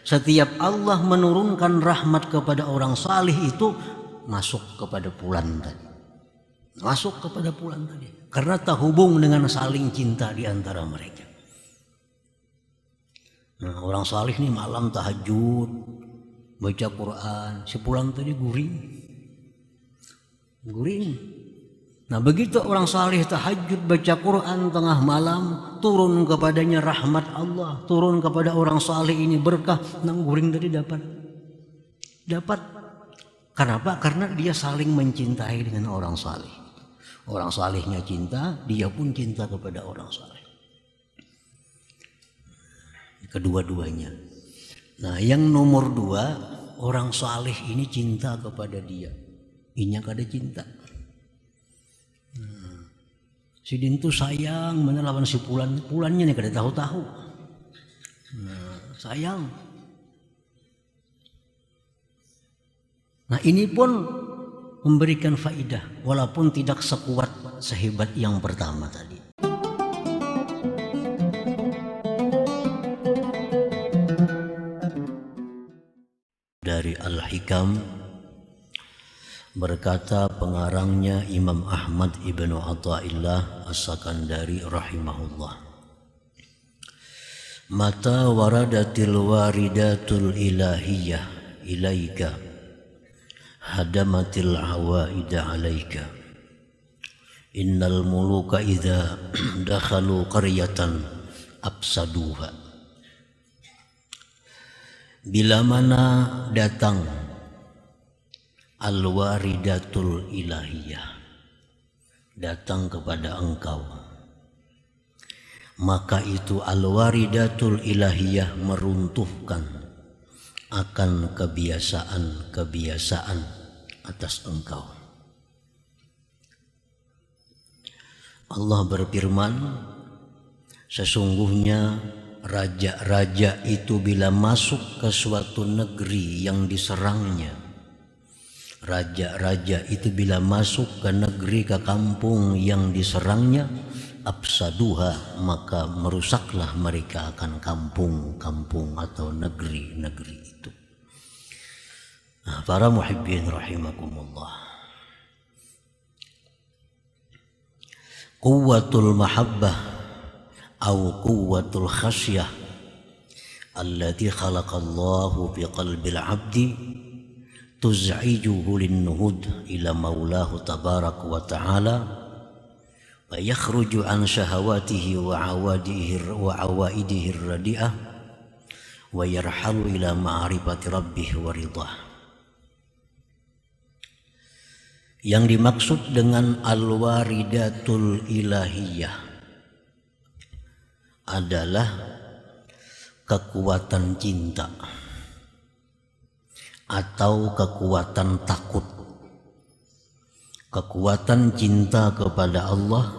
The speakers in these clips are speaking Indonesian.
Setiap Allah menurunkan rahmat kepada orang salih itu masuk kepada bulan tadi. Masuk kepada bulan tadi. Karena terhubung dengan saling cinta di antara mereka. Nah, orang salih nih malam tahajud, baca Quran, si bulan tadi guring. Nah, begitu orang salih tahajud baca Quran tengah malam, turun kepadanya rahmat Allah, turun kepada orang salih ini berkah, nang guring tadi dapat. Kenapa? Karena dia saling mencintai dengan orang salih. Orang salihnya cinta, dia pun cinta kepada orang salih. Kedua-duanya. Nah, yang nomor 2, orang salih ini cinta kepada dia. Inya kada cinta. Si Dintu sayang menelawan si Pulannya nih kada tahu-tahu. Sayang. Nah, ini pun memberikan faidah walaupun tidak sekuat sehebat yang pertama tadi. Dari Al-Hikam berkata pengarangnya Imam Ahmad ibnu Athaillah As-Sakandari rahimahullah, mata waradatil waridatul ilahiyah ilaika hadamatil awaida alaika innal muluka idza dakhalu qaryatan afsaduha. Bila mana datang al-waridatul ilahiyah, datang kepada engkau, maka itu al-waridatul ilahiyah meruntuhkan akan kebiasaan-kebiasaan atas engkau. Allah berfirman, sesungguhnya raja-raja itu bila masuk ke suatu negeri yang diserangnya, raja-raja itu bila masuk ke negeri, ke kampung yang diserangnya, afsaduha, maka merusaklah mereka akan kampung-kampung atau negeri-negeri itu. Nah, para muhibbin rahimakumullah, quwwatul mahabbah atau quwwatul khasyah allati khalaqallahu fi qalbil abdi tuz'ijuhu linnuhud ila maulahu tabarak wa ta'ala wa yakhruju an syahawatihi wa awaidihi radi'ah wa yarhalu ila ma'rifati rabbih wa ridah. Yang dimaksud dengan al-waridatul ilahiyah adalah kekuatan cinta atau kekuatan takut. Kekuatan cinta kepada Allah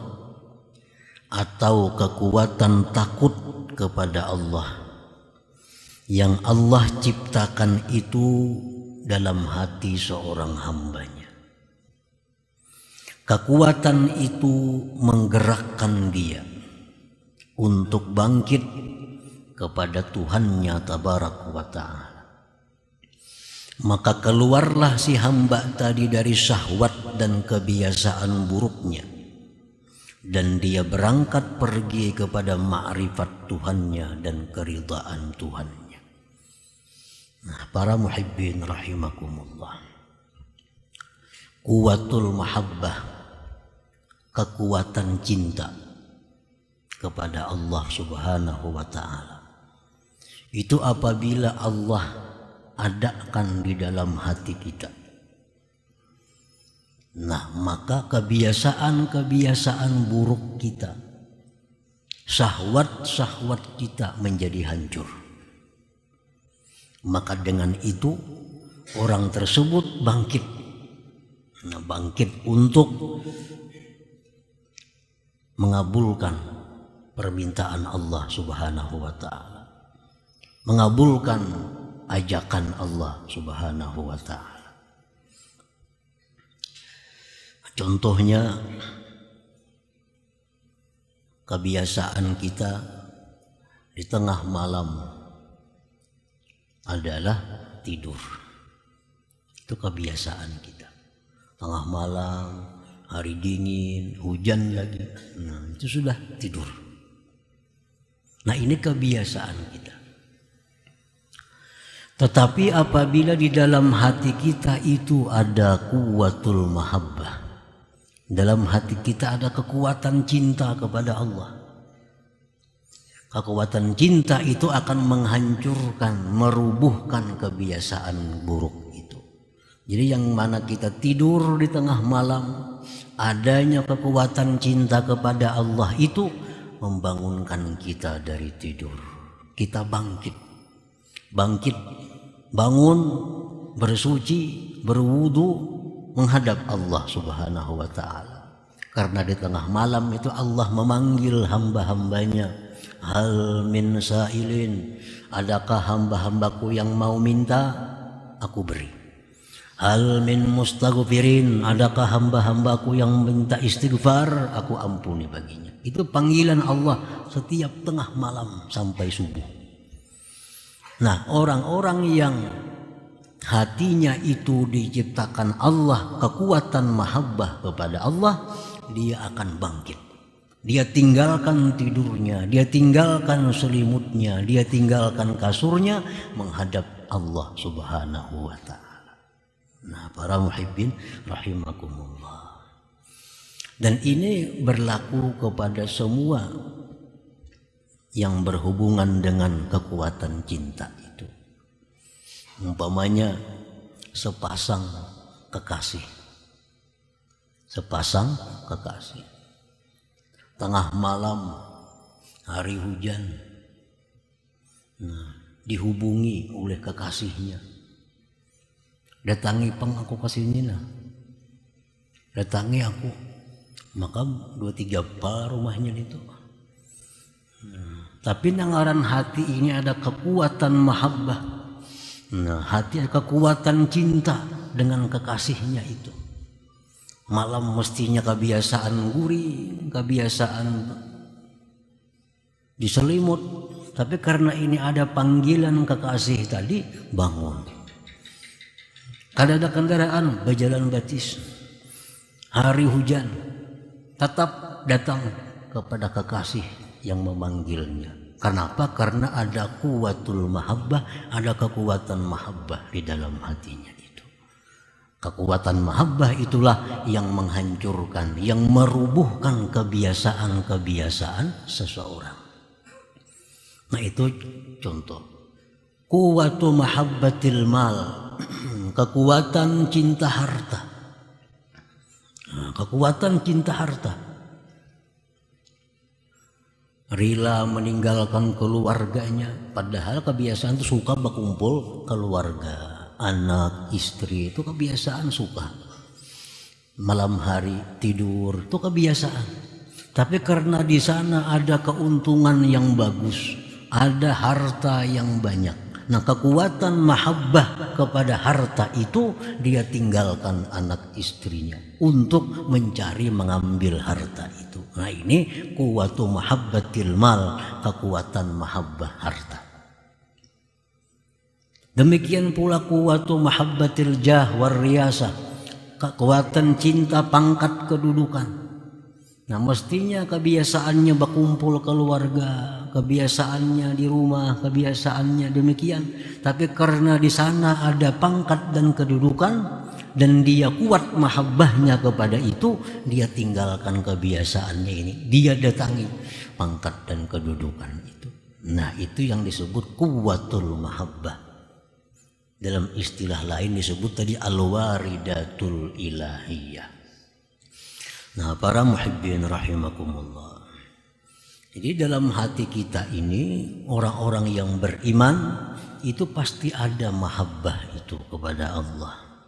atau kekuatan takut kepada Allah yang Allah ciptakan itu dalam hati seorang hambanya. Kekuatan itu menggerakkan dia untuk bangkit kepada Tuhannya tabarak wa ta'ala. Maka keluarlah si hamba tadi dari syahwat dan kebiasaan buruknya, dan dia berangkat pergi kepada ma'rifat Tuhannya dan keridhaan Tuhannya. Nah, para muhibbin rahimakumullah, kuwatul mahabbah, kekuatan cinta kepada Allah subhanahu wa ta'ala, itu apabila Allah adakan di dalam hati kita. Nah, maka kebiasaan-kebiasaan buruk kita, syahwat-syahwat kita menjadi hancur. Maka dengan itu orang tersebut bangkit. Nah, bangkit untuk mengabulkan permintaan Allah subhanahu wa ta'ala, mengabulkan ajakan Allah subhanahu wa ta'ala. Contohnya, kebiasaan kita di tengah malam adalah tidur. Itu kebiasaan kita. Tengah malam, hari dingin, hujan lagi. Nah, itu sudah tidur. Nah, ini kebiasaan kita. Tetapi apabila di dalam hati kita itu ada kuwatul mahabbah, dalam hati kita ada kekuatan cinta kepada Allah, kekuatan cinta itu akan menghancurkan, merubuhkan kebiasaan buruk itu. Jadi yang mana kita tidur di tengah malam, adanya kekuatan cinta kepada Allah itu membangunkan kita dari tidur. Kita bangkit, bangun, bersuci, berwudu, menghadap Allah Subhanahu wa ta'ala. Karena di tengah malam itu Allah memanggil hamba-hambanya, hal min sa'ilin, adakah hamba-hambaku yang mau minta, aku beri. Hal min mustaghfirin, adakah hamba-hambaku yang minta istighfar, aku ampuni baginya. Itu panggilan Allah setiap tengah malam sampai subuh. Nah, orang-orang yang hatinya itu diciptakan Allah, kekuatan mahabbah kepada Allah, dia akan bangkit. Dia tinggalkan tidurnya, dia tinggalkan selimutnya, dia tinggalkan kasurnya, menghadap Allah Subhanahu wa ta'ala. Nah, para muhibbin rahimakumullah. Dan ini berlaku kepada semua yang berhubungan dengan kekuatan cinta itu. Umpamanya sepasang kekasih. Tengah malam, hari hujan, dihubungi oleh kekasihnya. Datangi peng, aku kasih ini lah. Datangi aku. Maka 2-3 par rumahnya itu. Tapi nangaran hati ini ada kekuatan mahabbah. Nah, hati ada kekuatan cinta dengan kekasihnya itu. Malam mestinya kebiasaan guring, kebiasaan diselimut. Tapi karena ini ada panggilan kekasih tadi, bangun. Kalau ada kendaraan, berjalan batis. Hari hujan, tetap datang kepada kekasih yang memanggilnya. Kenapa? Karena ada kuwatul mahabbah, ada kekuatan mahabbah di dalam hatinya itu. Kekuatan mahabbah itulah yang menghancurkan, yang merubuhkan kebiasaan-kebiasaan seseorang. Nah, itu contoh. Kuwatu mahabbatil mal, kekuatan cinta harta. Nah, kekuatan cinta harta. Rela meninggalkan keluarganya, padahal kebiasaan itu suka berkumpul keluarga, anak, istri, itu kebiasaan suka. Malam hari tidur itu kebiasaan. Tapi karena di sana ada keuntungan yang bagus, ada harta yang banyak. Nah, kekuatan mahabbah kepada harta itu dia tinggalkan anak istrinya untuk mencari mengambil harta itu. Nah, ini kuwatu mahabbatil mal, kekuatan mahabbah harta. Demikian pula kuwatu mahabbatil jah war riyasah, kekuatan cinta pangkat kedudukan. Nah, mestinya kebiasaannya berkumpul keluarga, kebiasaannya di rumah, kebiasaannya demikian. Tapi karena di sana ada pangkat dan kedudukan, dan dia kuat mahabbahnya kepada itu, dia tinggalkan kebiasaannya ini. Dia datangi pangkat dan kedudukan itu. Nah, itu yang disebut kuwatul mahabbah. Dalam istilah lain disebut tadi al-waridatul ilahiyah. Nah, para muhibbin rahimakumullah. Jadi dalam hati kita ini, orang-orang yang beriman itu pasti ada mahabbah itu kepada Allah.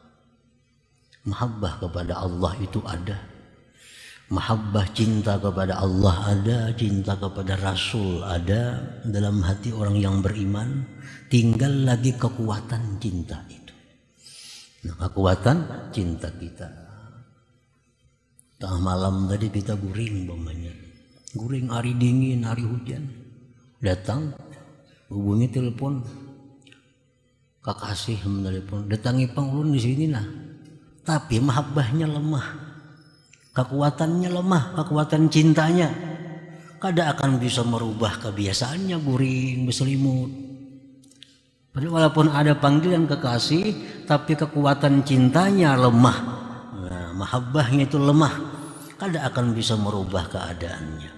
Mahabbah kepada Allah itu ada. Mahabbah cinta kepada Allah ada, cinta kepada Rasul ada dalam hati orang yang beriman. Tinggal lagi kekuatan cinta itu. Nah, kekuatan cinta kita. Tengah malam tadi kita guring umpamanya. Guring hari dingin, hari hujan. Datang, hubungi telepon. kakasih menelpon datangi pangulun di sini nah, tapi mahabbahnya lemah, kekuatannya lemah, kekuatan cintanya kada akan bisa merubah kebiasaannya guring berselimut. Walaupun ada panggilan kekasih, tapi kekuatan cintanya lemah. Nah, mahabbahnya itu lemah, kada akan bisa merubah keadaannya.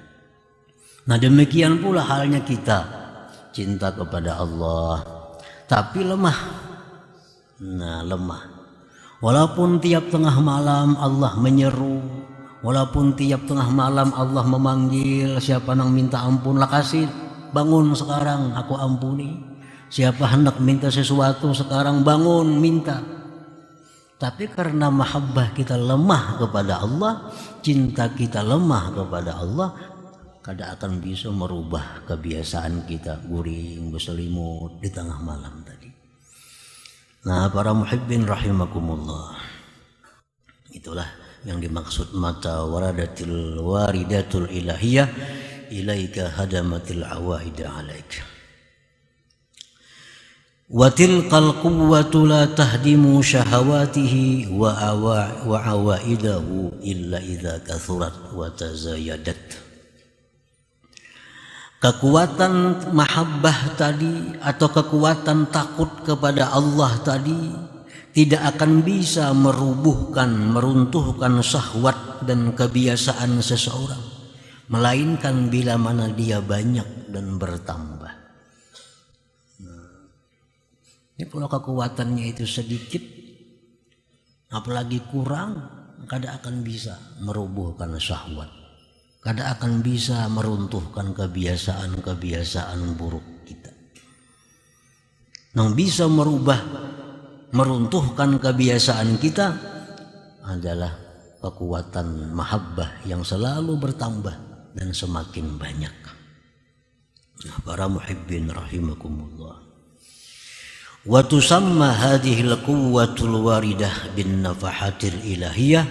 Nah, demikian pula halnya kita cinta kepada Allah, tapi lemah. Nah, lemah. Walaupun tiap tengah malam Allah menyeru, walaupun tiap tengah malam Allah memanggil, siapa nang minta ampun lah kasih, bangun sekarang aku ampuni. Siapa hendak minta sesuatu sekarang bangun minta. Tapi karena mahabbah kita lemah kepada Allah, cinta kita lemah kepada Allah, kada akan bisa merubah kebiasaan kita guring berselimut di tengah malam tadi. Nah, para muhibbin rahimakumullah, itulah yang dimaksud mata waradatil waridatul ilahiyah ilaika hadamatil awaida alaika. Wa tilqal quwwatu la tahdimu syahawatihi wa awaidahu illa idza kathurat wa tazayadat. Kekuatan mahabbah tadi atau kekuatan takut kepada Allah tadi tidak akan bisa meruntuhkan syahwat dan kebiasaan seseorang, melainkan bila mana dia banyak dan bertambah. Ini kalau kekuatannya itu sedikit, apalagi kurang, kada akan bisa merubuhkan syahwat. Kada akan bisa meruntuhkan kebiasaan-kebiasaan buruk kita. Yang bisa meruntuhkan kebiasaan kita adalah kekuatan mahabbah yang selalu bertambah dan semakin banyak. Nah, para muhibbin rahimakumullah. Wa tusamma hadhil quwwatul waridah bin nafahatil ilahiyah,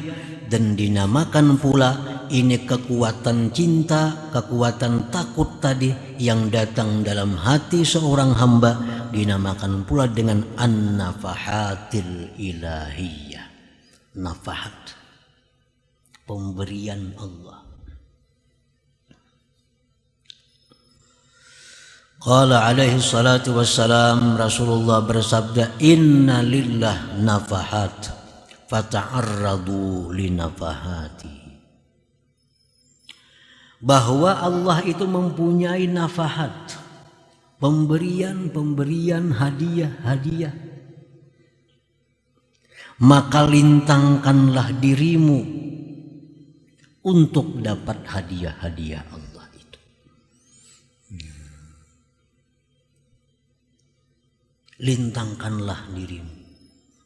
dan dinamakan pula ini kekuatan cinta, kekuatan takut tadi yang datang dalam hati seorang hamba dinamakan pula dengan an-nafahatil ilahiyah. Nafahat, pemberian Allah. Qala alaihi salatu wassalam, Rasulullah bersabda, inna lillah nafahat fata'arradu li nafahati. Bahwa Allah itu mempunyai nafahat, pemberian, hadiah. Maka lintangkanlah dirimu untuk dapat hadiah-hadiah Allah. Lintangkanlah dirimu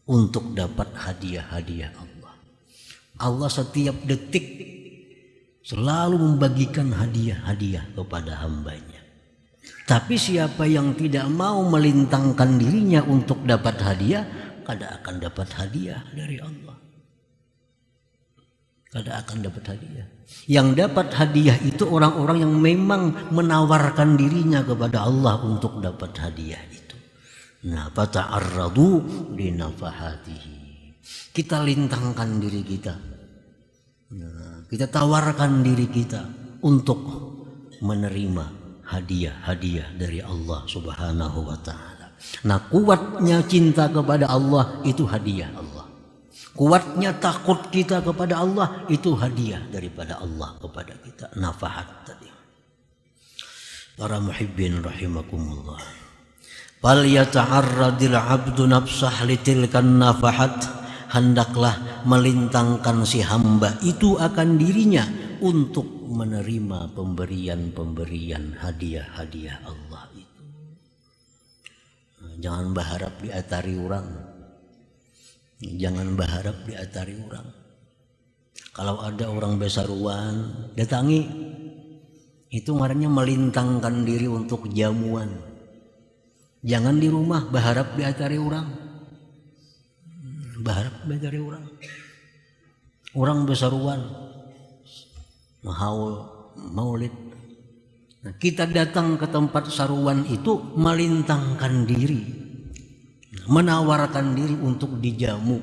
untuk dapat hadiah-hadiah Allah. Allah setiap detik selalu membagikan hadiah-hadiah kepada hambanya. Tapi siapa yang tidak mau melintangkan dirinya untuk dapat hadiah, kada akan dapat hadiah dari Allah. Kada akan dapat hadiah. Yang dapat hadiah itu orang-orang yang memang menawarkan dirinya kepada Allah untuk dapat hadiah itu. Nah, fata'arradu li nafahatihi. Kita lintangkan diri kita. Nah, kita tawarkan diri kita untuk menerima hadiah-hadiah dari Allah Subhanahu wa taala. Nah, kuatnya cinta kepada Allah itu hadiah Allah. Kuatnya takut kita kepada Allah itu hadiah daripada Allah kepada kita. Nafahat tadi. Para muhibbin rahimakumullah. Fal yata'arradil 'abdu nafsah litilkan nafahat, hendaklah melintangkan si hamba itu akan dirinya untuk menerima pemberian-pemberian hadiah-hadiah Allah itu. Jangan berharap diatari orang. Jangan berharap diatari orang. Kalau ada orang besaruan, datangi. Itu ngarannya melintangkan diri untuk jamuan. Jangan di rumah berharap diatari orang. Berharap diatari orang. Orang besaruan, maulid. Nah, kita datang ke tempat saruan itu melintangkan diri. menawarkan diri untuk dijamu.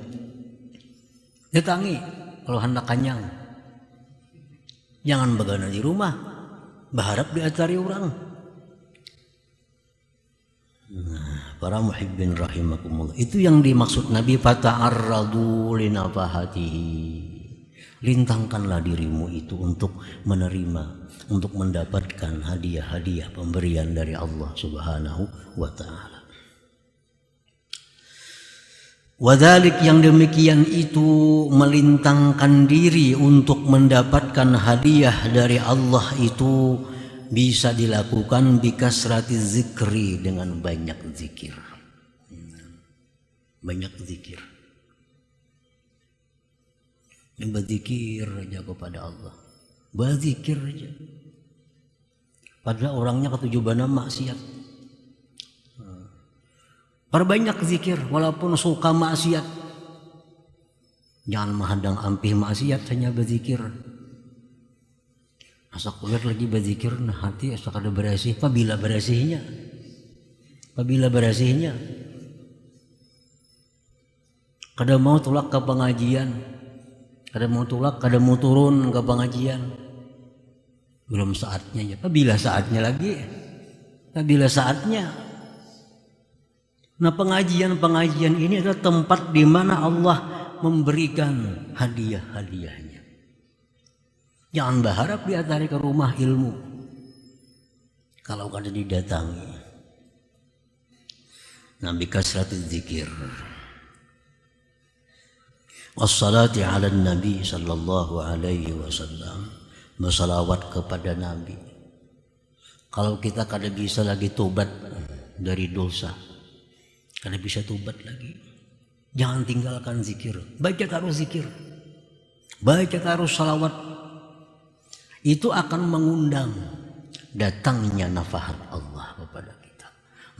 Datangi kalau hendak kenyang. Jangan begana di rumah, berharap diatari orang. Nah, para muhibbin rahimakumullah, itu yang dimaksud Nabi, fata'arradu linafahatihi. Lintangkanlah dirimu itu untuk menerima, untuk mendapatkan hadiah-hadiah pemberian dari Allah Subhanahu wa ta'ala. Wadhalik, yang demikian itu, melintangkan diri untuk mendapatkan hadiah dari Allah itu bisa dilakukan bikasrati zikri, dengan banyak zikir. Banyak zikir. Berzikir aja kepada Allah. Berzikir aja. Padahal orangnya ketujuannya maksiat. Perbanyak zikir walaupun suka maksiat. Jangan menghadang ampih maksiat, hanya berzikir. Asa kulihat lagi berzikir, nah hati asa kada bersih. Apabila bersihnya? Apabila bersihnya? Kada mau tulak ke pengajian, kada mau tulak, kada mau turun ke pengajian. Belum saatnya ya. Apabila saatnya lagi? Apabila saatnya? Nah, pengajian-pengajian ini adalah tempat di mana Allah memberikan hadiah-hadiahnya. Jangan berharap diatari ke rumah ilmu kalau kada didatangi. Nabi kasratu zikir. Wassalati ala Nabi sallallahu alaihi wasallam. Bersalawat kepada Nabi. Kalau kita kada bisa lagi tobat dari dosa, karena bisa tobat lagi, jangan tinggalkan zikir. Baca terus zikir, baca terus salawat. Itu akan mengundang datangnya nafahat Allah kepada kita.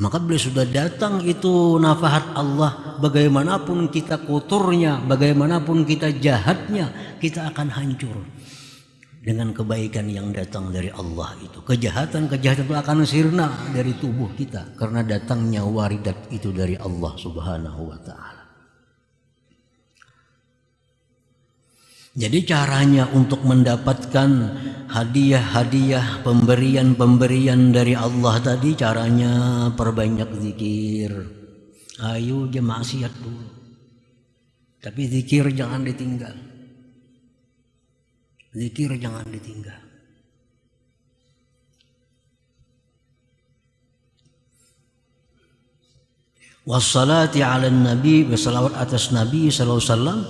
Maka bila sudah datang itu nafahat Allah, bagaimanapun kita kotornya, bagaimanapun kita jahatnya, kita akan hancur dengan kebaikan yang datang dari Allah itu. Kejahatan-kejahatan itu akan sirna dari tubuh kita karena datangnya waridat itu dari Allah Subhanahu wa ta'ala. Jadi caranya untuk mendapatkan hadiah-hadiah, pemberian-pemberian dari Allah tadi, caranya perbanyak zikir. Ayo je maksiat dulu, tapi zikir jangan ditinggal. Zikir jangan ditinggal. Wassalati ala nabi, bersalawat atas Nabi sallallahu alaihi wasallam.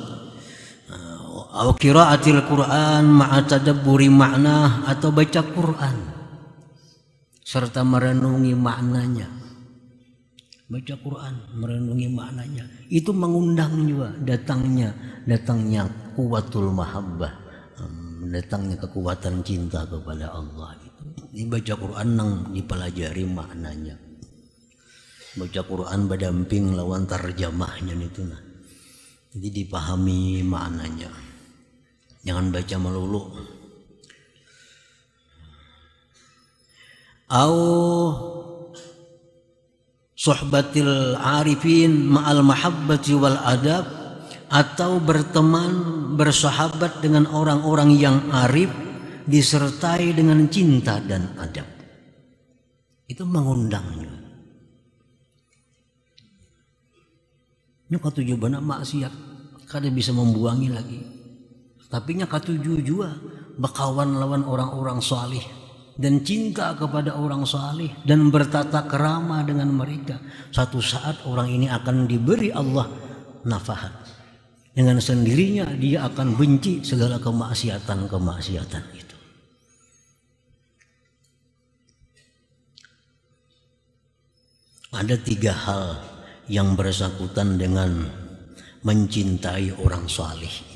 Aw qiraatil Quran ma'a tadabburi makna, atau baca Quran serta merenungi maknanya. Baca Quran, merenungi maknanya. Itu mengundang juga datangnya kuwatul mahabbah, datangnya kekuatan cinta kepada Allah itu. Dibaca Quran nang dipelajari maknanya. Baca Quran berdamping lawan tarjamahnya itu nah. Jadi dipahami maknanya. Jangan baca melulu. Au suhbatil arifin ma'al mahabbati wal adab, atau berteman, bersahabat dengan orang-orang yang arif disertai dengan cinta dan adab. Itu mengundangnya. Ini katuju benak maksiat, kada bisa membuangi lagi. Tapi nya katuju juga berkawan lawan orang-orang salih dan cinta kepada orang salih dan bertata kerama dengan mereka. Satu saat orang ini akan diberi Allah nafahat. Dengan sendirinya dia akan benci segala kemaksiatan itu. Ada 3 hal yang bersangkutan dengan mencintai orang salih itu.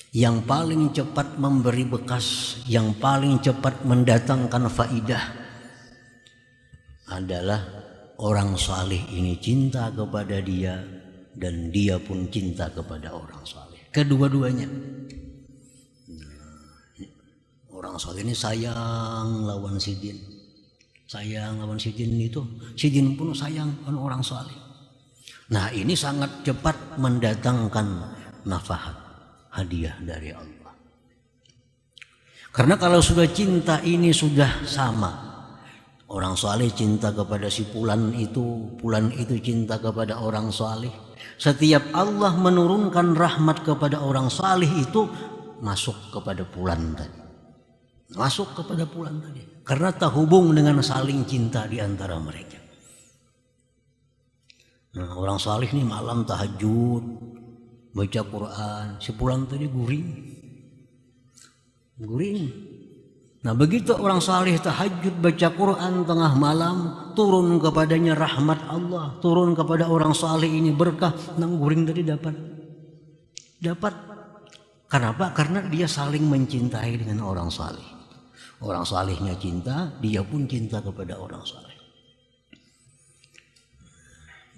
Yang paling cepat memberi bekas, yang paling cepat mendatangkan faidah adalah orang salih ini cinta kepada dia dan dia pun cinta kepada orang salih. Kedua-duanya. Orang salih ini sayang lawan sidin. Sayang lawan sidin itu, sidin pun sayang orang salih. Nah ini sangat cepat mendatangkan nafahat, hadiah dari Allah. Karena kalau sudah cinta ini sudah sama, orang saleh cinta kepada si fulan itu cinta kepada orang saleh. Setiap Allah menurunkan rahmat kepada orang saleh itu masuk kepada fulan tadi. Masuk kepada fulan tadi. Karena terhubung dengan saling cinta di antara mereka. Nah, orang saleh nih malam tahajud, baca Quran, si fulan tadi guring. Nah begitu orang saleh tahajud baca Quran tengah malam, turun kepadanya rahmat Allah, turun kepada orang saleh ini berkah, nang guring tadi dapat. Kenapa? Karena dia saling mencintai dengan orang saleh. Orang salehnya cinta, dia pun cinta kepada orang saleh.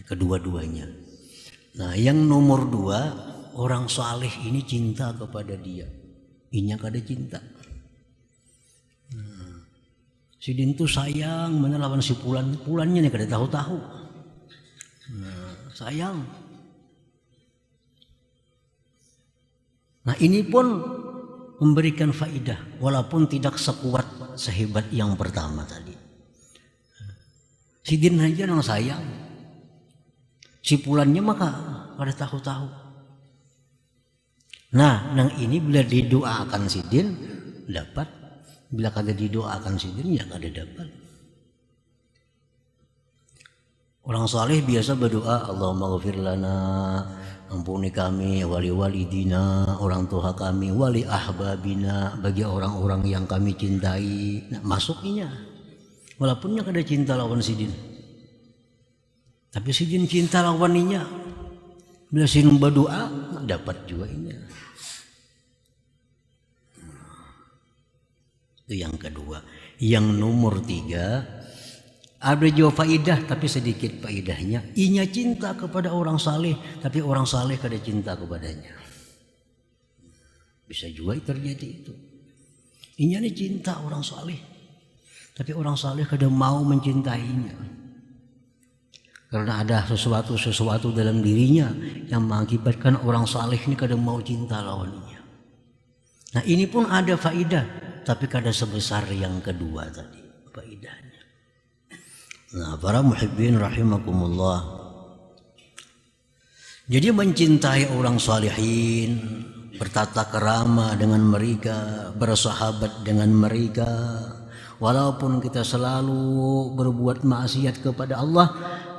Kedua-duanya. Nah yang nomor 2, orang saleh ini cinta kepada dia. Inya kada cinta. Si Din tuh sayang menelawan si pulannya nih kada tahu-tahu. Sayang. Nah ini pun memberikan faidah walaupun tidak sekuat sehebat yang pertama tadi. Si Din aja nang sayang. Si pulannya maka kada tahu-tahu. Nah, nang ini bila didoakan si Din dapat, bila kada didoakan si Din ya kada dapat. Orang saleh biasa berdoa, Allahumma ghfir lana, ampuni kami, wali walidina, orang tua kami, wali ahbabina, bagi orang-orang yang kami cintai. Nah, masukinya walaupunnya kada cinta lawan si Din. Tapi si Din cinta lawaninya. Bila si numba doa dapat juga ini. Itu yang kedua. Yang nomor 3, ada juga faidah tapi sedikit faidahnya. Inya cinta kepada orang saleh tapi orang saleh kada cinta kepadanya. Bisa juga terjadi itu. Inya ini cinta orang saleh tapi orang saleh kada mau mencintainya. Karena ada sesuatu dalam dirinya yang mengakibatkan orang saleh ini kadang mau cinta lawannya. Nah ini pun ada faidah, tapi kada sebesar yang kedua tadi faidahnya. Nah para muhibbin rahimakumullah. Jadi mencintai orang salihin, bertata kerama dengan mereka, bersahabat dengan mereka, walaupun kita selalu berbuat maksiat kepada Allah,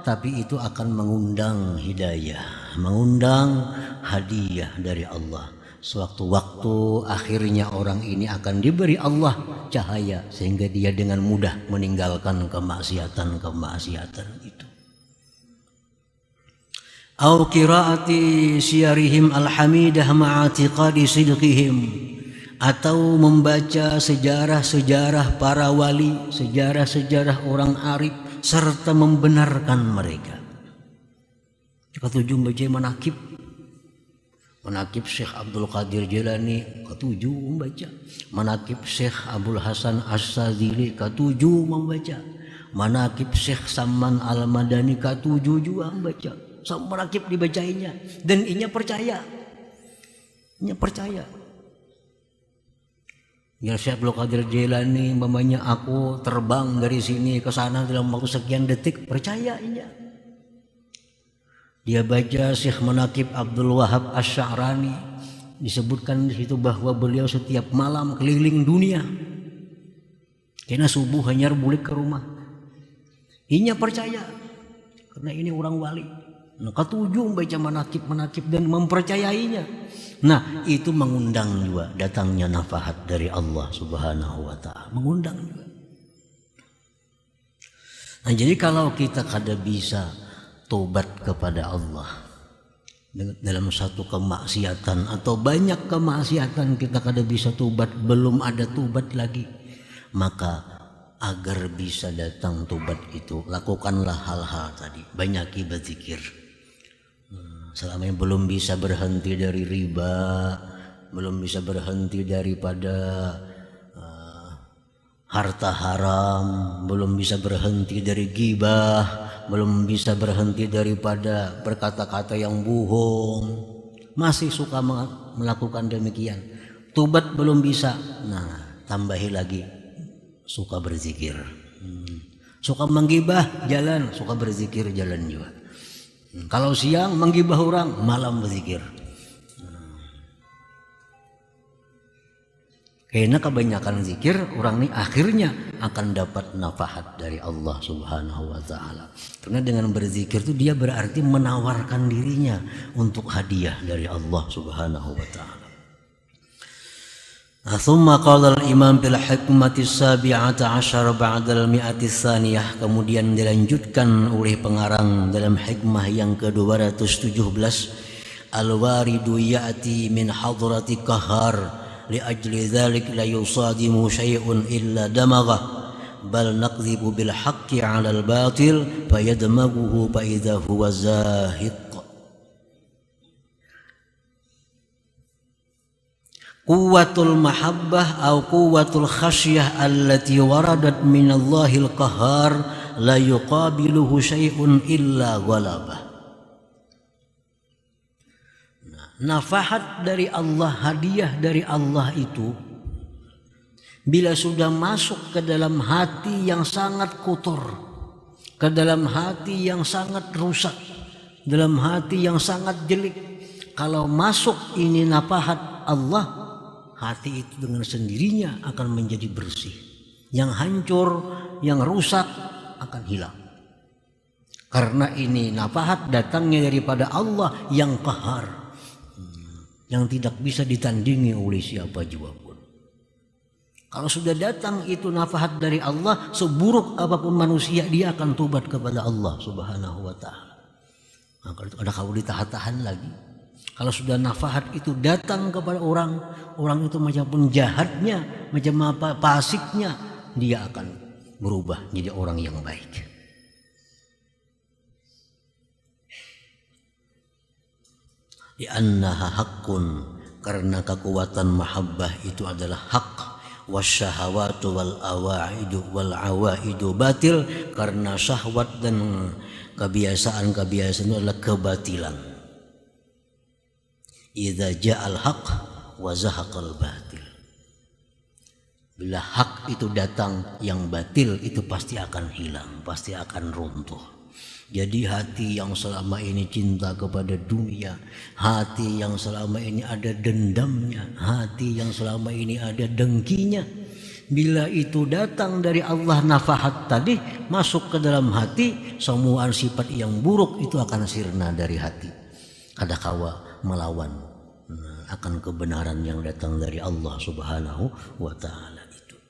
tapi itu akan mengundang hidayah, mengundang hadiah dari Allah. Sewaktu-waktu akhirnya orang ini akan diberi Allah cahaya sehingga dia dengan mudah meninggalkan kemaksiatan itu. Au qiraati siyarihim alhamidah ma'atiqadi sidqihim, atau membaca sejarah-sejarah para wali, sejarah-sejarah orang arif serta membenarkan mereka. Ketujuh baca manakib Syekh Abdul Qadir Jilani, ketujuh membaca manakib Syekh Abdul Hasan As-Sadzili, ketujuh membaca manakib Syekh Saman Al-Madani, ketujuh juga membaca. Semua manakib dibacainya dan inya percaya. Ya Syekh Abdul Qadir Jilani mamanya aku terbang dari sini ke sana dalam waktu sekian detik, percaya inya. Dia baca Syekh Manaqib Abdul Wahab Asy-Sya'rani, disebutkan di situ bahwa beliau setiap malam keliling dunia. Karena subuh hanya balik ke rumah. Inya percaya karena ini orang wali. Nah, ketujuh baca manaqib dan mempercayainya. Nah itu mengundang juga datangnya nafahat dari Allah subhanahu wa ta'ala. Mengundang juga. Nah jadi kalau kita kada bisa tobat kepada Allah dalam satu kemaksiatan atau banyak kemaksiatan kita kada bisa tobat, belum ada tobat lagi, maka agar bisa datang tobat itu lakukanlah hal-hal tadi. Banyaki berzikir. Selama ini belum bisa berhenti dari riba, belum bisa berhenti daripada harta haram, belum bisa berhenti dari ghibah, belum bisa berhenti daripada berkata-kata yang bohong, masih suka melakukan demikian. Tobat belum bisa, nah tambahi lagi suka berzikir. Suka menggibah jalan, suka berzikir jalan juga. Kalau siang menggibah orang, malam berzikir. Karena kebanyakan zikir, orang ini akhirnya akan dapat nafahat dari Allah Subhanahu wa Ta'ala. Karena dengan berzikir itu dia berarti menawarkan dirinya untuk hadiah dari Allah Subhanahu wa Ta'ala. Thumma qala al-imam bil hikmati sabi'ata asyara ba'dal mi'ati tsaniyah. Kemudian dilanjutkan oleh pengarang dalam hikmah yang ke-217, al-waridu ya'ti min hadrati qahar li ajli dzalik la yusadimu syai'un illa damagha bal naqdhibu bil haqqi 'ala al batil fayadmaghuhu fa idza huwa zahiq. Quwwatul mahabbah atau quwwatul khasyah allati waradat min Allahil qahar la yuqabiluhu syai'un illa ghalabah. Nafahat dari Allah, hadiah dari Allah itu bila sudah masuk ke dalam hati yang sangat kotor, ke dalam hati yang sangat rusak, dalam hati yang sangat jelek, kalau masuk ini nafahat Allah, hati itu dengan sendirinya akan menjadi bersih. Yang hancur, yang rusak akan hilang. Karena ini nafahat datangnya daripada Allah yang qahar, yang tidak bisa ditandingi oleh siapa juga pun. Kalau sudah datang itu nafahat dari Allah, seburuk apapun manusia, dia akan tobat kepada Allah Subhanahu wa Ta'ala. Nah, kalau itu ada kau ditahan-tahan lagi. Kalau sudah nafahat itu datang kepada orang, orang itu macam pun jahatnya, macam apa pasiknya, dia akan berubah menjadi orang yang baik. Li'annaha haqqun, karena kekuatan mahabbah itu adalah hak. Wasyahawatu wal awaidu batil, karena syahwat dan kebiasaan-kebiasaan itu adalah kebatilan. Idza ja'al haq wa zahaqal batil. Bila hak itu datang, yang batil itu pasti akan hilang, pasti akan runtuh. Jadi hati yang selama ini cinta kepada dunia, hati yang selama ini ada dendamnya, hati yang selama ini ada dengkinya, bila itu datang dari Allah nafahat tadi masuk ke dalam hati, semua sifat yang buruk itu akan sirna dari hati. Ada kawa melawan akan kebenaran yang datang dari Allah Subhanahu wa Ta'ala itu.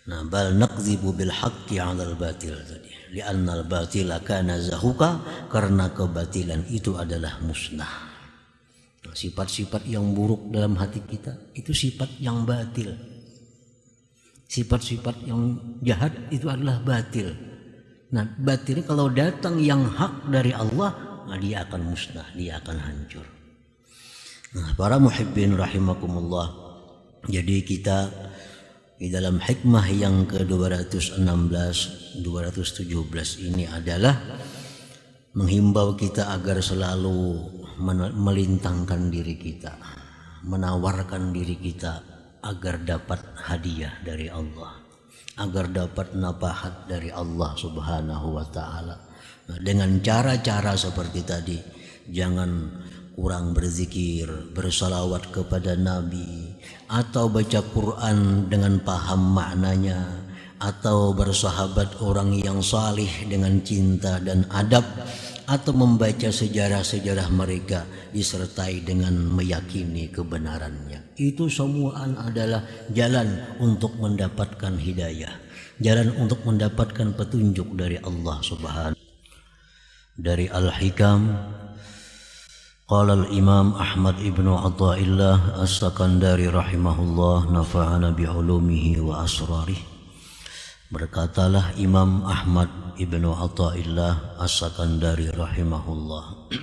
Nah, bal naqdhibu bil haqqi 'alal batil tadi. Li'anna al batila kana zahuka, karena kebatilan itu adalah musnah. Nah, sifat-sifat yang buruk dalam hati kita itu sifat yang batil. Sifat-sifat yang jahat itu adalah batil. Nah, batil kalau datang yang hak dari Allah, nah dia akan musnah, dia akan hancur. Nah, para muhibbin rahimakumullah, jadi kita di dalam hikmah yang ke-216, 217 ini adalah menghimbau kita agar selalu melintangkan diri kita, menawarkan diri kita agar dapat hadiah dari Allah, agar dapat nafahat dari Allah Subhanahu wa Ta'ala. Nah, dengan cara-cara seperti tadi, jangan kurang berzikir, bersalawat kepada Nabi, atau baca Quran dengan paham maknanya, atau bersahabat orang yang salih dengan cinta dan adab, atau membaca sejarah-sejarah mereka disertai dengan meyakini kebenarannya. Itu semua adalah jalan untuk mendapatkan hidayah, jalan untuk mendapatkan petunjuk dari Allah Subhanahu. Dari Al-Hikam, qala al-Imam Ahmad ibnu Athaillah As-Sakandari rahimahullah, nafa'ana bi'ulumihi wa asrarih. Berkatalah Imam Ahmad ibnu Athaillah As-Sakandari rahimahullah,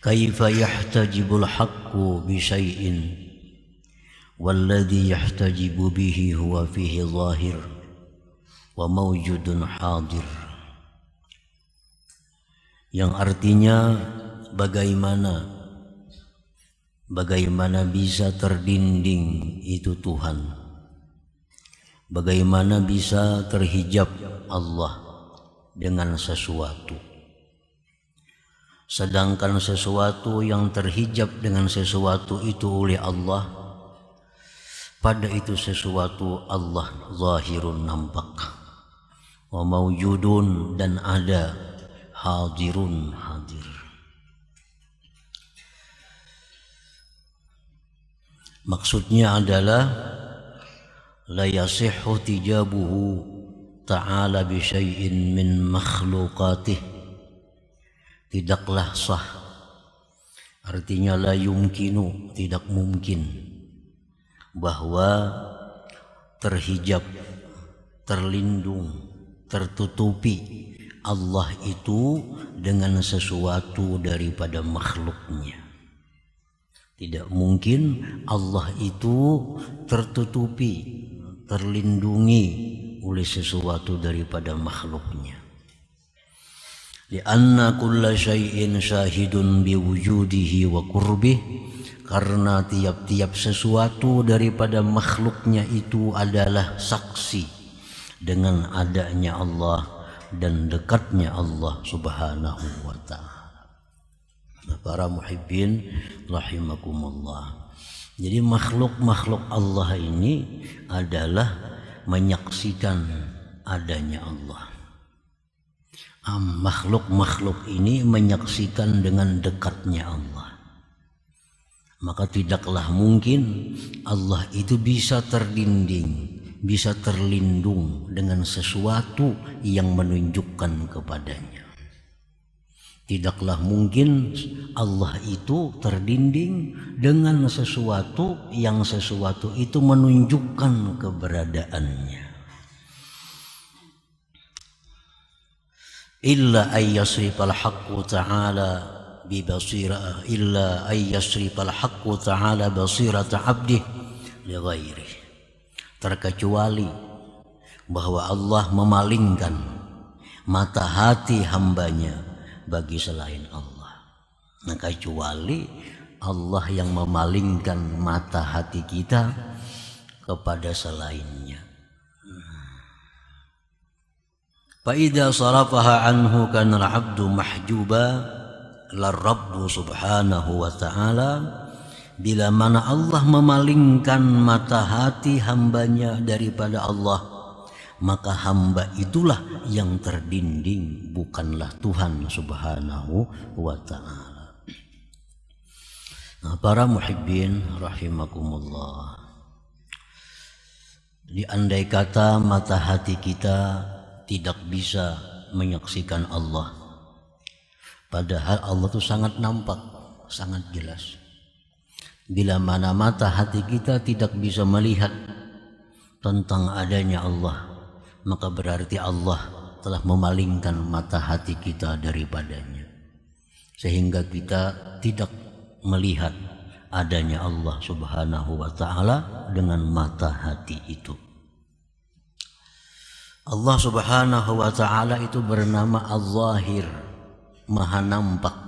kaifa yahtajibul haqqu bi syai'in walladhi yahtajibu bihi huwa fihi zahir wa mawjudun hadir, yang artinya bagaimana bisa terdinding itu Tuhan, bagaimana bisa terhijab Allah dengan sesuatu, sedangkan sesuatu yang terhijab dengan sesuatu itu oleh Allah, pada itu sesuatu Allah zahirun nampak, wa mawjudun dan ada, hadirun hadir. Maksudnya adalah la yasihhu tijabuhu ta'ala bi syai'in min makhluqatih, tidaklah sah, artinya la yumkinu, tidak mungkin, bahwa terhijab, terlindung, tertutupi Allah itu dengan sesuatu daripada makhluknya. Tidak mungkin Allah itu tertutupi, terlindungi oleh sesuatu daripada makhluknya. Lianna kulla syai'in syahidun biwujudihi wa qurbih, karena tiap-tiap sesuatu daripada makhluknya itu adalah saksi dengan adanya Allah dan dekatnya Allah subhanahu wa ta'ala. Para muhibbin rahimakumullah. Jadi makhluk-makhluk Allah ini adalah menyaksikan adanya Allah. Makhluk-makhluk ini menyaksikan dengan dekatnya Allah. Maka tidaklah mungkin Allah itu bisa terdinding, bisa terlindung dengan sesuatu yang menunjukkan kepadanya. Tidaklah mungkin Allah itu terdinding dengan sesuatu yang sesuatu itu menunjukkan keberadaannya. Illa ayyasrifal haqqu ta'ala bibasirah, illa ayyasrifal haqqu ta'ala basirata 'abdih li ghairihi, terkecuali bahwa Allah memalingkan mata hati hambanya bagi selain Allah. Nah, kecuali Allah yang memalingkan mata hati kita kepada selainnya. Fa idza sarafaha anhu kana al-'abdu mahjuba lar-rabb subhanahu wa ta'ala, bila mana Allah memalingkan mata hati hambanya daripada Allah, maka hamba itulah yang terdinding, bukanlah Tuhan subhanahu wa ta'ala. Nah, para muhibbin rahimakumullah, andai kata mata hati kita tidak bisa menyaksikan Allah, padahal Allah itu sangat nampak, sangat jelas. Bila mana mata hati kita tidak bisa melihat tentang adanya Allah, maka berarti Allah telah memalingkan mata hati kita daripadanya, sehingga kita tidak melihat adanya Allah subhanahu wa ta'ala dengan mata hati itu. Allah subhanahu wa ta'ala itu bernama Al-Zahir, maha nampak.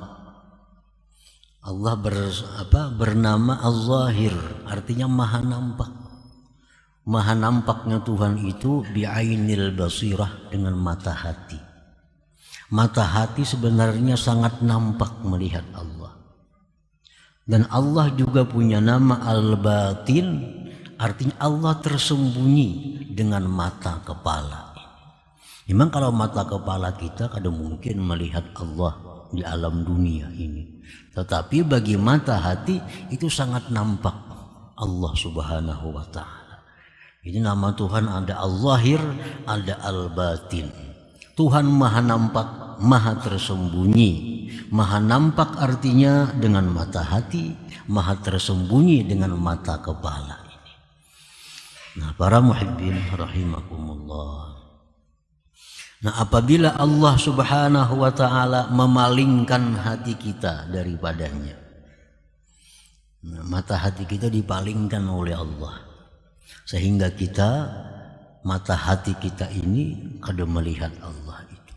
Allah bernama Al-Zahir, artinya maha nampak. Maha nampaknya Tuhan itu bi'ainil basirah, dengan mata hati. Mata hati sebenarnya sangat nampak melihat Allah. Dan Allah juga punya nama Al-Batin, artinya Allah tersembunyi dengan mata kepala. Memang kalau mata kepala kita kadang mungkin melihat Allah di alam dunia ini, tetapi bagi mata hati itu sangat nampak Allah subhanahu wa ta'ala. Ini nama Tuhan, ada Al-Zahir, ada Al-Batin. Tuhan maha nampak, maha tersembunyi. Maha nampak artinya dengan mata hati, maha tersembunyi dengan mata kepala ini. Nah, para muhibbin rahimakumullah. Nah, apabila Allah subhanahu wa ta'ala memalingkan hati kita daripadanya, nah, mata hati kita dipalingkan oleh Allah, sehingga kita mata hati kita ini kada melihat Allah itu,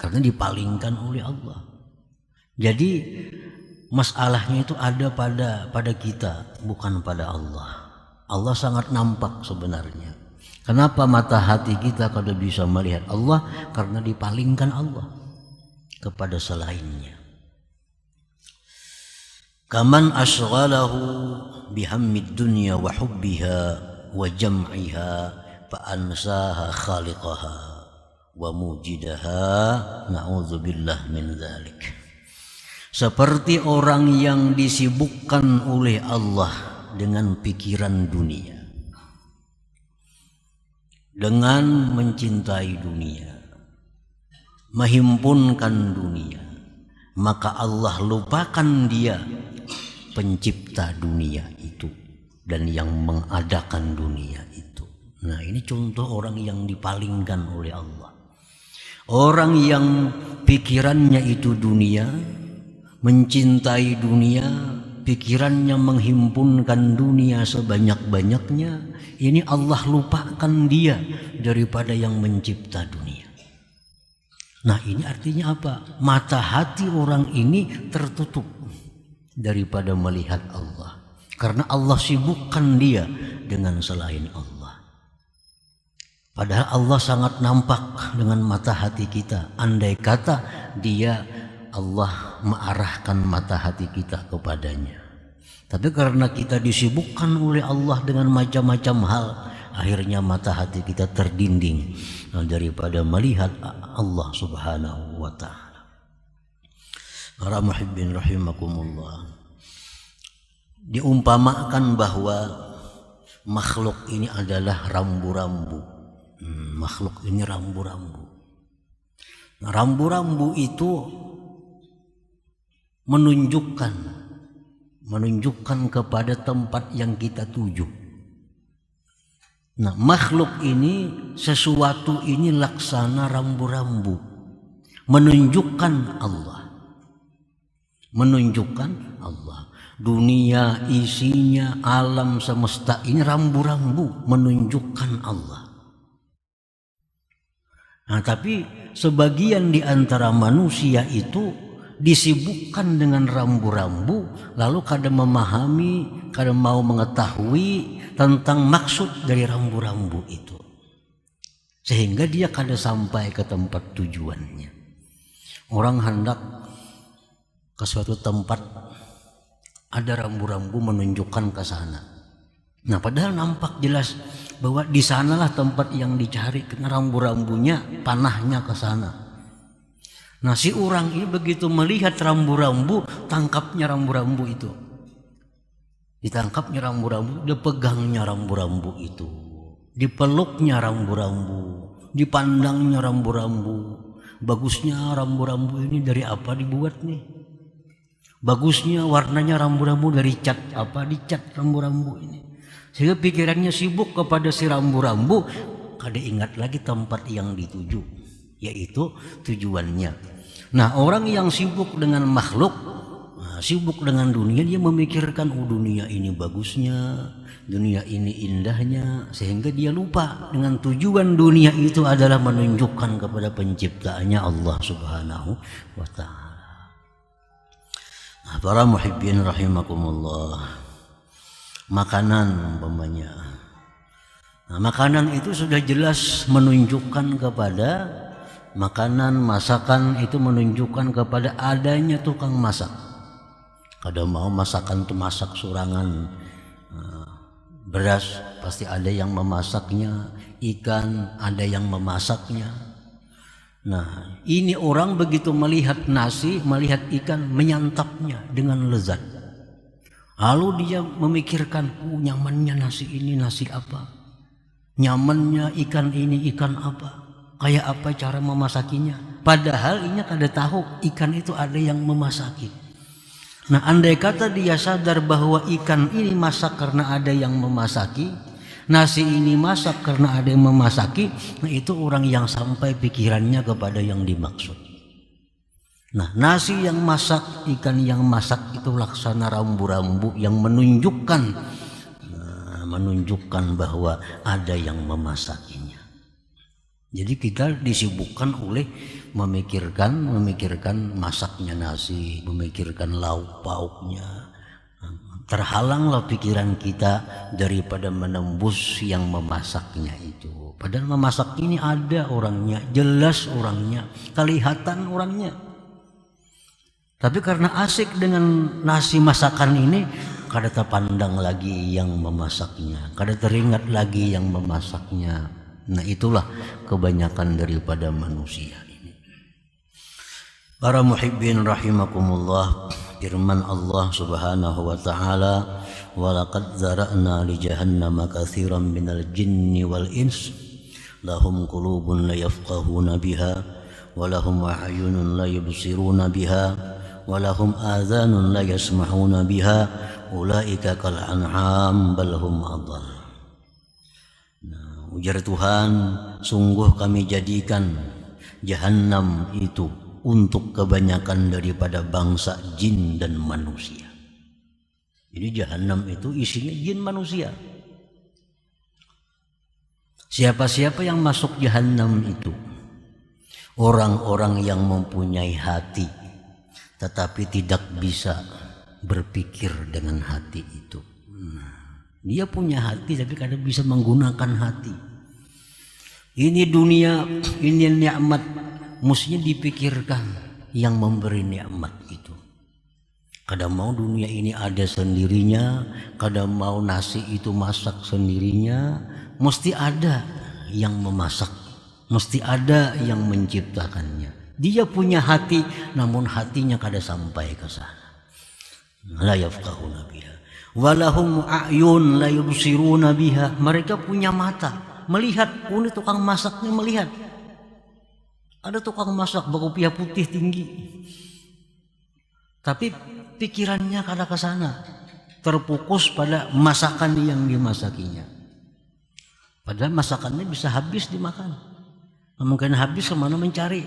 karena dipalingkan oleh Allah. Jadi masalahnya itu ada pada kita, bukan pada Allah. Allah sangat nampak sebenarnya. Kenapa mata hati kita kada bisa melihat Allah? Karena dipalingkan Allah kepada selainnya. Kaman asghalahu bihammid dunya wa hubbiha wa jam'iha fa ansaha khaliqaha wa mujidaha, na'udzubillah min dzalik. Seperti orang yang disibukkan oleh Allah dengan pikiran dunia, dengan mencintai dunia, menghimpunkan dunia, maka Allah lupakan dia pencipta dunia itu dan yang mengadakan dunia itu. Nah, ini contoh orang yang dipalingkan oleh Allah. Orang yang pikirannya itu dunia, mencintai dunia, pikirannya menghimpunkan dunia sebanyak-banyaknya, ini Allah lupakan dia daripada yang mencipta dunia. Nah, ini artinya apa? Mata hati orang ini tertutup daripada melihat Allah, karena Allah sibukkan dia dengan selain Allah. Padahal Allah sangat nampak dengan mata hati kita. Andai kata dia, Allah mengarahkan mata hati kita kepadanya. Tapi karena kita disibukkan oleh Allah dengan macam-macam hal, akhirnya mata hati kita terdinding daripada melihat Allah subhanahu wa ta'ala. Para muhibbin rahimakumullah, diumpamakan bahwa makhluk ini adalah rambu-rambu. Makhluk ini rambu-rambu. Nah, rambu-rambu itu menunjukkan kepada tempat yang kita tuju. Nah, makhluk ini, sesuatu ini laksana rambu-rambu, menunjukkan Allah. Menunjukkan Allah. Dunia isinya, alam semesta ini rambu-rambu menunjukkan Allah. Nah, tapi sebagian di antara manusia itu disibukkan dengan rambu-rambu, lalu kadang memahami, kadang mau mengetahui tentang maksud dari rambu-rambu itu, sehingga dia kadang sampai ke tempat tujuannya. Orang hendak ke suatu tempat, ada rambu-rambu menunjukkan ke sana. Nah, padahal nampak jelas bahwa di sanalah tempat yang dicari, karena rambu-rambunya panahnya ke sana. Nah, si orang ini begitu melihat rambu-rambu, tangkapnya rambu-rambu itu. Ditangkapnya rambu-rambu, dipegangnya rambu-rambu itu, dipeluknya rambu-rambu, dipandangnya rambu-rambu. Bagusnya rambu-rambu ini dari apa dibuat nih? Bagusnya warnanya rambu-rambu dari cat apa, dicat rambu-rambu ini. Sehingga pikirannya sibuk kepada si rambu-rambu, kada ingat lagi tempat yang dituju, yaitu tujuannya. Nah, orang yang sibuk dengan makhluk, sibuk dengan dunia, dia memikirkan, oh dunia ini bagusnya, dunia ini indahnya, sehingga dia lupa dengan tujuan dunia itu adalah menunjukkan kepada penciptaannya Allah subhanahu wa ta'ala. Nah, para muhibbin rahimakumullah, makanan umpamanya. Nah, makanan itu sudah jelas menunjukkan kepada makanan, masakan itu menunjukkan kepada adanya tukang masak. Kada mau masakan itu masak surangan, beras pasti ada yang memasaknya, ikan ada yang memasaknya. Nah, ini orang begitu melihat nasi, melihat ikan, menyantapnya dengan lezat. Lalu dia memikirkan, oh nyamannya nasi ini nasi apa, nyamannya ikan ini ikan apa, kayak apa cara memasakinya. Padahal ini kada tahu ikan itu ada yang memasaki. Nah, andai kata dia sadar bahwa ikan ini masak karena ada yang memasaki, nasi ini masak karena ada yang memasaki, nah itu orang yang sampai pikirannya kepada yang dimaksud. Nah, nasi yang masak, ikan yang masak itu laksana rambu-rambu yang menunjukkan menunjukkan bahwa ada yang memasakinya. Jadi kita disibukkan oleh memikirkan masaknya nasi, memikirkan lauk pauknya. Terhalanglah pikiran kita daripada menembus yang memasaknya itu. Padahal memasak ini ada orangnya, jelas orangnya, kelihatan orangnya. Tapi karena asik dengan nasi masakan ini, kada terpandang lagi yang memasaknya, kada teringat lagi yang memasaknya. Nah, itulah kebanyakan daripada manusia ini. Para muhibbin rahimakumullah, firman Allah Subhanahu wa taala, "Wa laqad zara'na li jahannama katsiran minal jinni wal ins, lahum qulubun la yafqahuna biha, wa lahum a'yunun la yubsiruna biha, wa lahum adhanun la yasma'una biha, ulaika kal an'am bal hum adall." Ujar Tuhan, sungguh kami jadikan Jahannam itu untuk kebanyakan daripada bangsa jin dan manusia. Jadi Jahannam itu isinya jin manusia. Siapa-siapa yang masuk Jahannam itu orang-orang yang mempunyai hati tetapi tidak bisa berpikir dengan hati itu. Dia punya hati tapi kadang bisa menggunakan hati. Ini dunia, ini nikmat, mestinya dipikirkan yang memberi nikmat itu. Kadang mau dunia ini ada sendirinya, kadang mau nasi itu masak sendirinya, mesti ada yang memasak, mesti ada yang menciptakannya. Dia punya hati, namun hatinya kada sampai ke sana. La yafqahuna biha. Walahum a'yun la yubsiruna biha. Mereka punya mata, melihat. Ini tukang masaknya melihat. Ada tukang masak berkopiah putih tinggi, tapi pikirannya kada ke sana, terfokus pada masakan yang dimasakinya. Padahal masakannya bisa habis dimakan. Mungkin habis kemana mencari,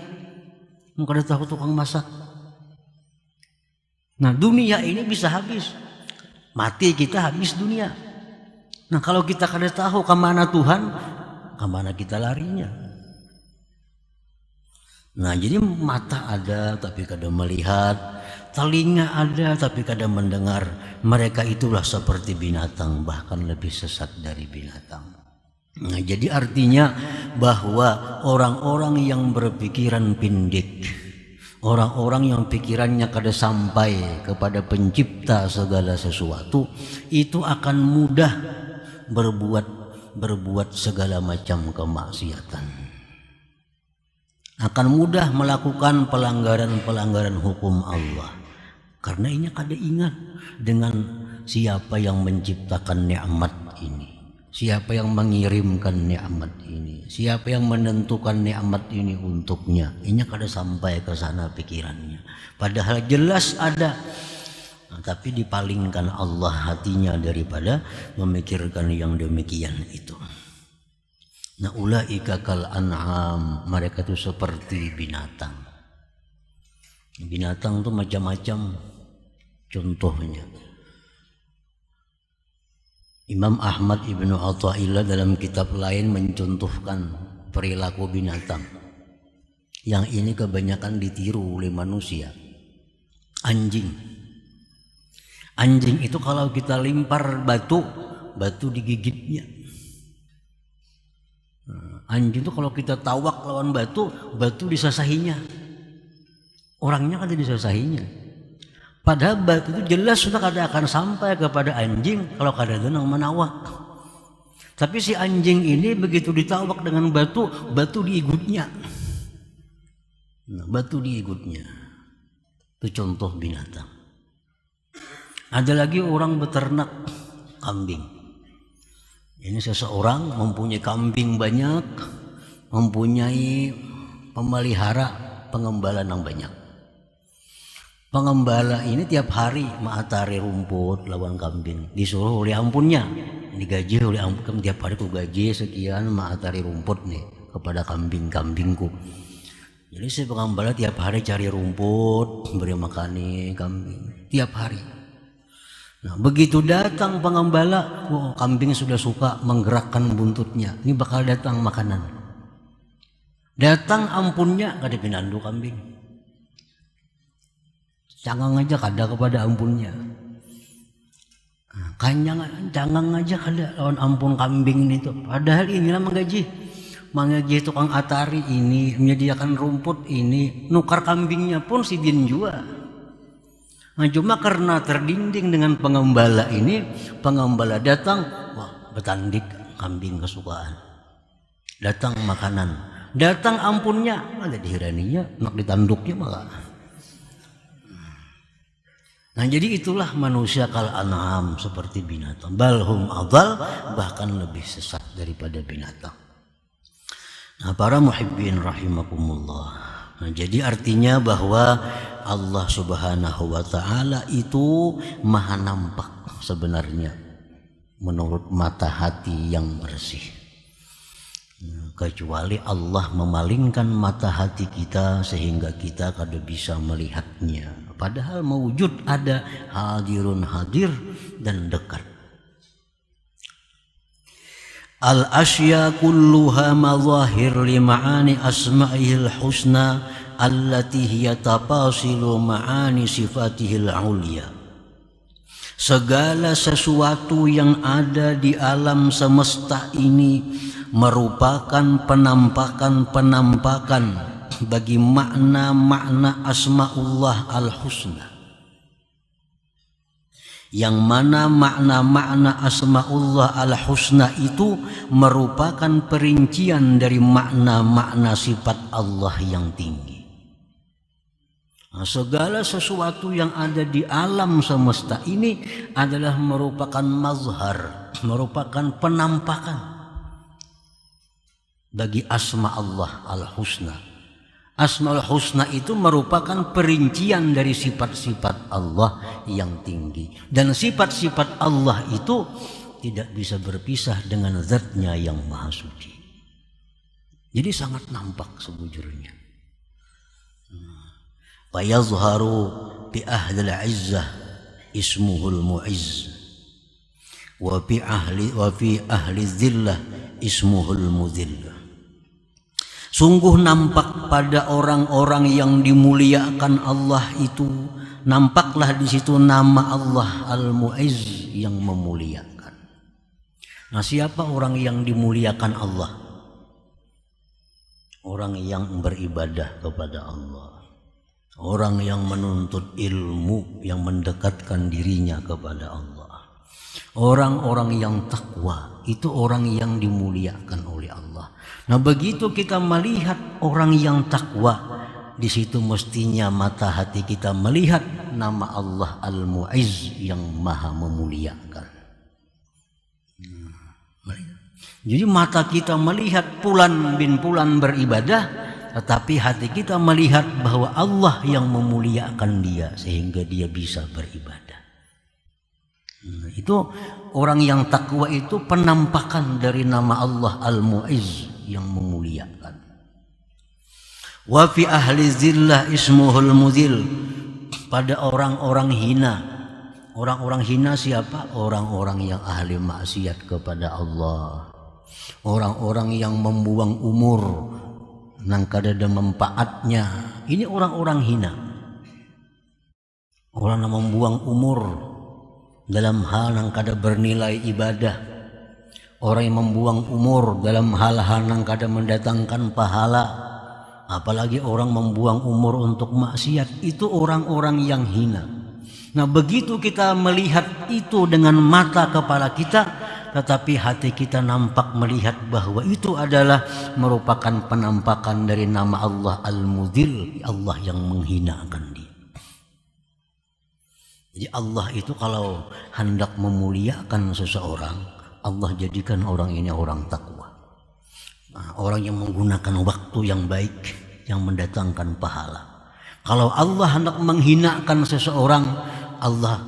mungkin ada tahu tukang masak. Nah, dunia ini bisa habis. Mati kita habis dunia. Nah, kalau kita kada tahu kemana Tuhan, kemana kita larinya? Nah, jadi mata ada tapi kada melihat, telinga ada tapi kada mendengar. Mereka itulah seperti binatang, bahkan lebih sesat dari binatang. Nah, jadi artinya bahwa orang-orang yang berpikiran pendek, orang-orang yang pikirannya kada sampai kepada pencipta segala sesuatu, itu akan mudah berbuat segala macam kemaksiatan. Akan mudah melakukan pelanggaran-pelanggaran hukum Allah. Karena ini kada ingat dengan siapa yang menciptakan nikmat ini, siapa yang mengirimkan nikmat ini, siapa yang menentukan nikmat ini untuknya. Ini kada sampai ke sana pikirannya. Padahal jelas ada, nah, tapi dipalingkan Allah hatinya daripada memikirkan yang demikian itu. Nah, ulaika kal an'am, mereka itu seperti binatang. Binatang itu macam-macam contohnya. Imam Ahmad Ibnu Athaillah dalam kitab lain mencontohkan perilaku binatang yang ini kebanyakan ditiru oleh manusia. Anjing. Anjing itu kalau kita lempar batu digigitnya. Anjing itu kalau kita tawak lawan batu disasahinya. Orangnya kan disasahinya. Padahal batu itu jelas sudah kada akan sampai kepada anjing kalau kada ada yang menawak. Tapi si anjing ini begitu ditawak dengan batu diigutnya. Nah, batu diigutnya. Itu contoh binatang. Ada lagi orang beternak kambing. Ini seseorang mempunyai kambing banyak, mempunyai pemelihara pengembala yang banyak. Pengembala ini tiap hari mengatari rumput lawan kambing, disuruh oleh ampunnya, digaji oleh ampun, tiap hari tuh gaji sekian mengatari rumput nih kepada kambing-kambingku. Jadi si pengembala tiap hari cari rumput, beri makani kambing tiap hari. Nah, begitu datang pengembala, oh, kambing sudah suka menggerakkan buntutnya. Ini bakal datang makanan. Datang ampunnya, kada pinandu kambing. Cangang aja kada kepada ampunnya. Cangang aja kada lawan ampun kambing ini tuh. Padahal inilah menggaji tukang atari ini, menyediakan rumput ini, nukar kambingnya pun si din jua. Nah, cuma karena terdinding dengan pengembala ini, pengembala datang, wah betandik kambing kesukaan. Datang makanan, datang ampunnya, ada dihiraninya, nak ditanduknya malah. Nah, jadi itulah manusia kal an'am, seperti binatang. Balhum adal, bahkan lebih sesat daripada binatang. Nah, para muhibbin rahimakumullah. Nah, jadi artinya bahwa Allah Subhanahu wa Ta'ala itu maha nampak sebenarnya menurut mata hati yang bersih. Kecuali Allah memalingkan mata hati kita sehingga kita kada bisa melihatnya. Padahal mewujud ada, hadirun hadir dan dekat. Al-asya kulluha mazahir li ma'ani asma'ihil husna allati hiya tafasilu ma'ani sifatihil ulia. Segala sesuatu yang ada di alam semesta ini merupakan penampakan-penampakan bagi makna-makna asma'ullah al-husna, yang mana makna-makna asma'ullah al-husna itu merupakan perincian dari makna-makna sifat Allah yang tinggi. Nah, segala sesuatu yang ada di alam semesta ini adalah merupakan mazhar, merupakan penampakan bagi asma Allah al-husna. Asmaul husna itu merupakan perincian dari sifat-sifat Allah yang tinggi. Dan sifat-sifat Allah itu tidak bisa berpisah dengan zatnya yang maha suci. Jadi sangat nampak sebujurnya. Fayazharu bi ahlil izzah ismuhul mu'izz, wa fi ahli zillah ismuhul mudhill. Sungguh nampak pada orang-orang yang dimuliakan Allah itu, nampaklah di situ nama Allah Al-Mu'izz yang memuliakan. Nah, siapa orang yang dimuliakan Allah? Orang yang beribadah kepada Allah, orang yang menuntut ilmu, yang mendekatkan dirinya kepada Allah. Orang-orang yang takwa itu orang yang dimuliakan oleh Allah. Nah, begitu kita melihat orang yang takwa, di situ mestinya mata hati kita melihat nama Allah Al-Mu'izz yang maha memuliakan. Jadi mata kita melihat Fulan bin Fulan beribadah, tetapi hati kita melihat bahwa Allah yang memuliakan dia sehingga dia bisa beribadah. Itu orang yang takwa itu penampakan dari nama Allah Al-Mu'izz yang memuliakan. Wa fi ahli zillah ismuhul mudhil. Pada orang-orang hina. Orang-orang hina siapa? Orang-orang yang ahli maksiat kepada Allah. Orang-orang yang membuang umur nang kada ada manfaatnya. Ini orang-orang hina. Orang yang membuang umur dalam hal yang kada bernilai ibadah. Orang yang membuang umur dalam hal-hal yang kada mendatangkan pahala. Apalagi orang membuang umur untuk maksiat. Itu orang-orang yang hina. Nah, begitu kita melihat itu dengan mata kepala kita, tetapi hati kita nampak melihat bahwa itu adalah merupakan penampakan dari nama Allah Al-Mudhil, Allah yang menghinakan dia. Jadi Allah itu kalau hendak memuliakan seseorang, Allah jadikan orang ini orang takwa. Nah, orang yang menggunakan waktu yang baik, yang mendatangkan pahala. Kalau Allah hendak menghinakan seseorang, Allah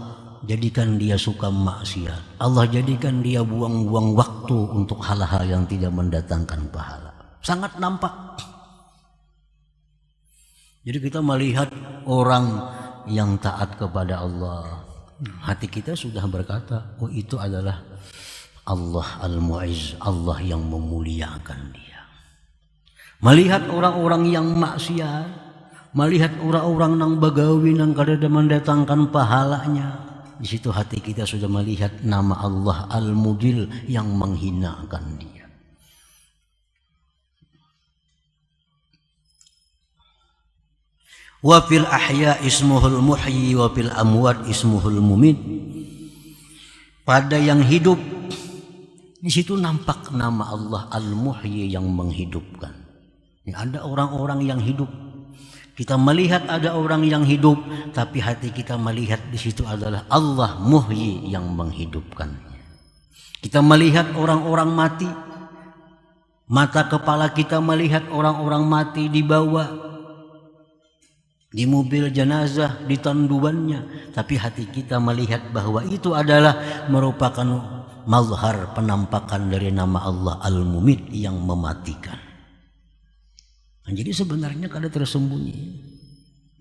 jadikan dia suka maksiat. Allah jadikan dia buang-buang waktu untuk hal-hal yang tidak mendatangkan pahala. Sangat nampak. Jadi kita melihat orang yang taat kepada Allah, Hati kita sudah berkata, oh itu adalah Allah Al-Mu'izz, Allah yang memuliakan dia. Melihat orang-orang yang maksiat, melihat orang-orang yang bagawi yang kada mendatangkan pahalanya, di situ hati kita sudah melihat nama Allah Al-Mudil yang menghinakan dia. Wa fil ahya ismuhul muhyi wa fil amwat ismuhul mumit. Pada yang hidup, di situ nampak nama Allah Al-Muhyi yang menghidupkan. Ada orang-orang yang hidup. Kita melihat ada orang yang hidup, tapi hati kita melihat di situ adalah Allah Muhyi yang menghidupkannya. Kita melihat orang-orang mati, mata kepala kita melihat orang-orang mati dibawa di mobil jenazah, di tanduannya, tapi hati kita melihat bahwa itu adalah merupakan mazhar, penampakan dari nama Allah Al-Mumit yang mematikan. Nah, jadi sebenarnya kada tersembunyi,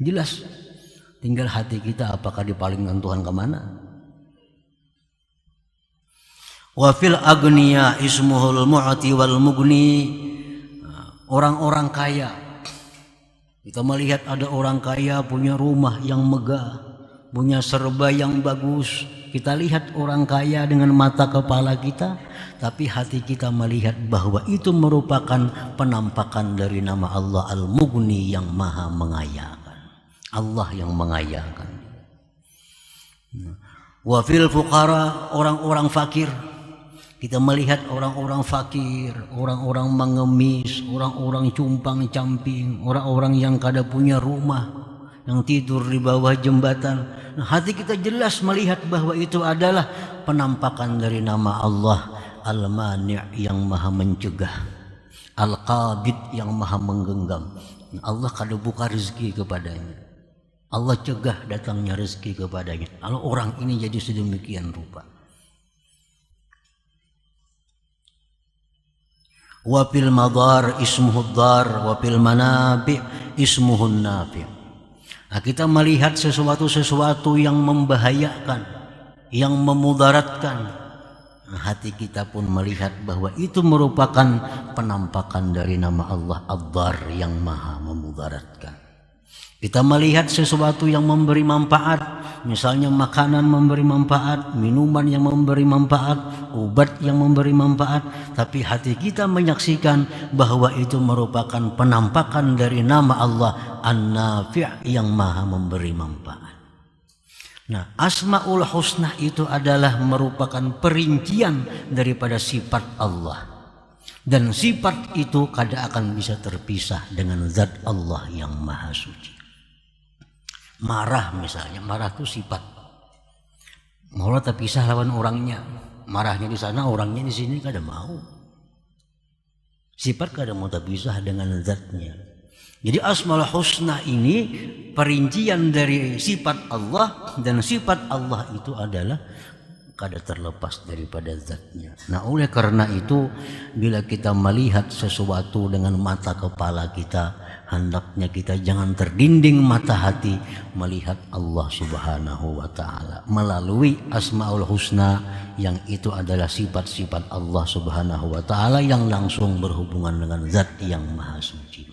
jelas, tinggal hati kita apakah dipalingkan Tuhan kemana. Wa fil agniya ismuhul mu'ti wal mugni. Orang-orang kaya, kita melihat ada orang kaya punya rumah yang megah, punya serba yang bagus. Kita lihat orang kaya dengan mata kepala kita, tapi hati kita melihat bahwa itu merupakan penampakan dari nama Allah Al-Mughni yang maha mengayakan. Allah yang mengayakan. Wa fil fuqara, orang-orang fakir. Kita melihat orang-orang fakir, orang-orang mengemis, orang-orang cumpang-camping, orang-orang yang kada punya rumah, yang tidur di bawah jembatan. Nah, hati kita jelas melihat bahwa itu adalah penampakan dari nama Allah Al-Mani' yang maha mencegah, Al-Qabid yang maha menggenggam. Allah kada buka rezeki kepadanya, Allah cegah datangnya rezeki kepadanya. Kalau orang ini jadi sedemikian rupa. Wa fil madar ismuhud dar wa fil manabi ismuhun nafi'. Nah, kita melihat sesuatu yang membahayakan, yang memudaratkan, nah, hati kita pun melihat bahwa itu merupakan penampakan dari nama Allah Ad-Dar yang maha memudaratkan. Kita melihat sesuatu yang memberi manfaat, misalnya makanan memberi manfaat, minuman yang memberi manfaat, obat yang memberi manfaat, tapi hati kita menyaksikan bahwa itu merupakan penampakan dari nama Allah An-Nafi' yang maha memberi manfaat. Nah, Asmaul Husna itu adalah merupakan perincian daripada sifat Allah. Dan sifat itu kada akan bisa terpisah dengan zat Allah yang maha suci. Marah misalnya, marah itu sifat. Mau terpisah lawan orangnya, marahnya di sana, orangnya di sini, kada mau. Sifat kada mau terpisah dengan zatnya. Jadi Asmaul Husna ini perincian dari sifat Allah, dan sifat Allah itu adalah kada terlepas daripada zatnya. Nah, oleh karena itu bila kita melihat sesuatu dengan mata kepala kita, hendaknya kita jangan terdinding mata hati melihat Allah Subhanahu wa ta'ala melalui Asmaul Husna yang itu adalah sifat-sifat Allah Subhanahu wa ta'ala yang langsung berhubungan dengan zat yang maha suci.